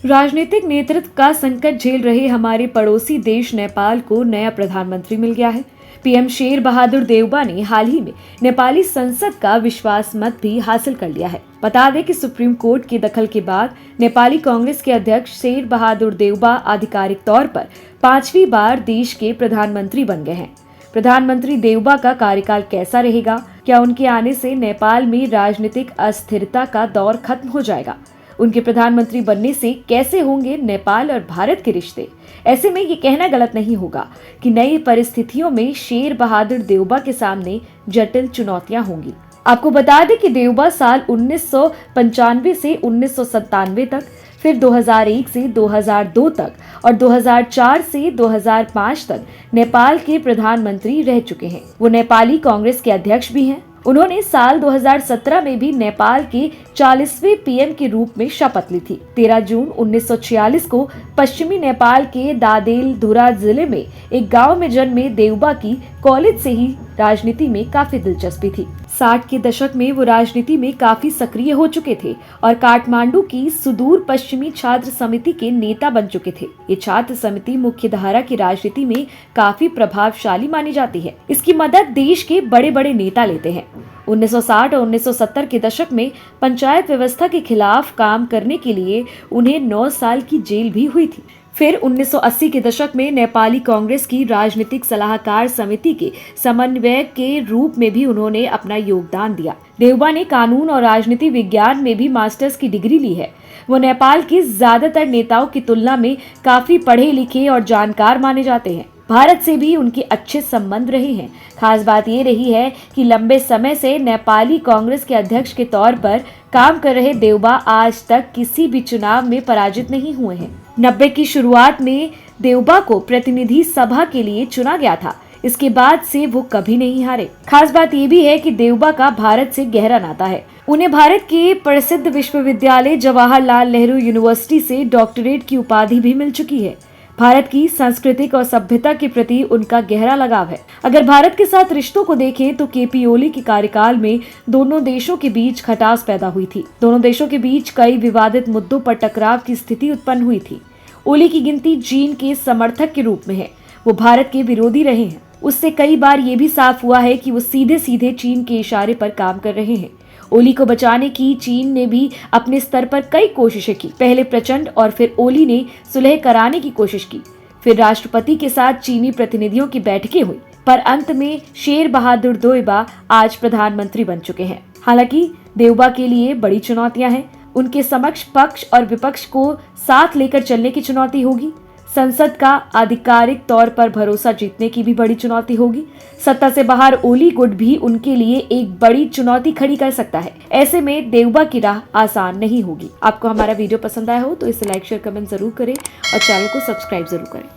राजनीतिक नेतृत्व का संकट झेल रहे हमारे पड़ोसी देश नेपाल को नया प्रधानमंत्री मिल गया है। पीएम शेर बहादुर देउबा ने हाल ही में नेपाली संसद का विश्वास मत भी हासिल कर लिया है। बता दें कि सुप्रीम कोर्ट के दखल के बाद नेपाली कांग्रेस के अध्यक्ष शेर बहादुर देउबा आधिकारिक तौर पर 5वीं बार देश के प्रधानमंत्री बन गए हैं। प्रधानमंत्री देउबा का कार्यकाल कैसा रहेगा? क्या उनके आने से नेपाल में राजनीतिक अस्थिरता का दौर खत्म हो जाएगा? उनके प्रधानमंत्री बनने से कैसे होंगे नेपाल और भारत के रिश्ते? ऐसे में ये कहना गलत नहीं होगा कि नई परिस्थितियों में शेर बहादुर देउबा के सामने जटिल चुनौतियां होंगी। आपको बता दें कि देउबा साल 1995 से 1997 तक, फिर 2001 से 2002 तक और 2004 से 2005 तक नेपाल के प्रधानमंत्री रह चुके हैं। वो नेपाली कांग्रेस के अध्यक्ष भी हैं। उन्होंने साल 2017 में भी नेपाल के 40वें पीएम के रूप में शपथ ली थी। 13 जून 1946 को पश्चिमी नेपाल के दादेलधुरा जिले में एक गांव में जन्मे देउबा की कॉलेज से ही राजनीति में काफी दिलचस्पी थी। 60 के दशक में वो राजनीति में काफी सक्रिय हो चुके थे और काठमांडू की सुदूर पश्चिमी छात्र समिति के नेता बन चुके थे। ये छात्र समिति मुख्य धारा की राजनीति में काफी प्रभावशाली मानी जाती है। इसकी मदद देश के बड़े बड़े नेता लेते हैं। 1960 और 1970 के दशक में पंचायत व्यवस्था के खिलाफ काम करने के लिए उन्हें 9 साल की जेल भी हुई थी। फिर 1980 के दशक में नेपाली कांग्रेस की राजनीतिक सलाहकार समिति के समन्वयक के रूप में भी उन्होंने अपना योगदान दिया। देउबा ने कानून और राजनीति विज्ञान में भी मास्टर्स की डिग्री ली है। वो नेपाल के ज्यादातर नेताओं की तुलना में काफी पढ़े लिखे और जानकार माने जाते हैं। भारत से भी उनके अच्छे संबंध रहे हैं। खास बात ये रही है कि लंबे समय से नेपाली कांग्रेस के अध्यक्ष के तौर पर काम कर रहे देउबा आज तक किसी भी चुनाव में पराजित नहीं हुए हैं। 90 की शुरुआत में देउबा को प्रतिनिधि सभा के लिए चुना गया था। इसके बाद से वो कभी नहीं हारे। खास बात ये भी है कि देउबा का भारत से गहरा नाता है। उन्हें भारत के प्रसिद्ध विश्वविद्यालय जवाहरलाल नेहरू यूनिवर्सिटी से डॉक्टरेट की उपाधि भी मिल चुकी है। भारत की सांस्कृतिक और सभ्यता के प्रति उनका गहरा लगाव है। अगर भारत के साथ रिश्तों को देखें तो केपी ओली के कार्यकाल में दोनों देशों के बीच खटास पैदा हुई थी। दोनों देशों के बीच कई विवादित मुद्दों पर टकराव की स्थिति उत्पन्न हुई थी। ओली की गिनती चीन के समर्थक के रूप में है। वो भारत के विरोधी रहे हैं। उससे कई बार ये भी साफ हुआ है कि वो सीधे सीधे चीन के इशारे पर काम कर रहे हैं। ओली को बचाने की चीन ने भी अपने स्तर पर कई कोशिशें की। पहले प्रचंड और फिर ओली ने सुलह कराने की कोशिश की। फिर राष्ट्रपति के साथ चीनी प्रतिनिधियों की बैठकें हुई, पर अंत में शेर बहादुर देउबा आज प्रधानमंत्री बन चुके हैं। हालांकि देउबा के लिए बड़ी चुनौतियां हैं। उनके समक्ष पक्ष और विपक्ष को साथ लेकर चलने की चुनौती होगी। संसद का आधिकारिक तौर पर भरोसा जीतने की भी बड़ी चुनौती होगी। सत्ता से बाहर ओली गुट भी उनके लिए एक बड़ी चुनौती खड़ी कर सकता है। ऐसे में देउबा की राह आसान नहीं होगी। आपको हमारा वीडियो पसंद आया हो तो इसे लाइक शेयर कमेंट जरूर करें और चैनल को सब्सक्राइब जरूर करें।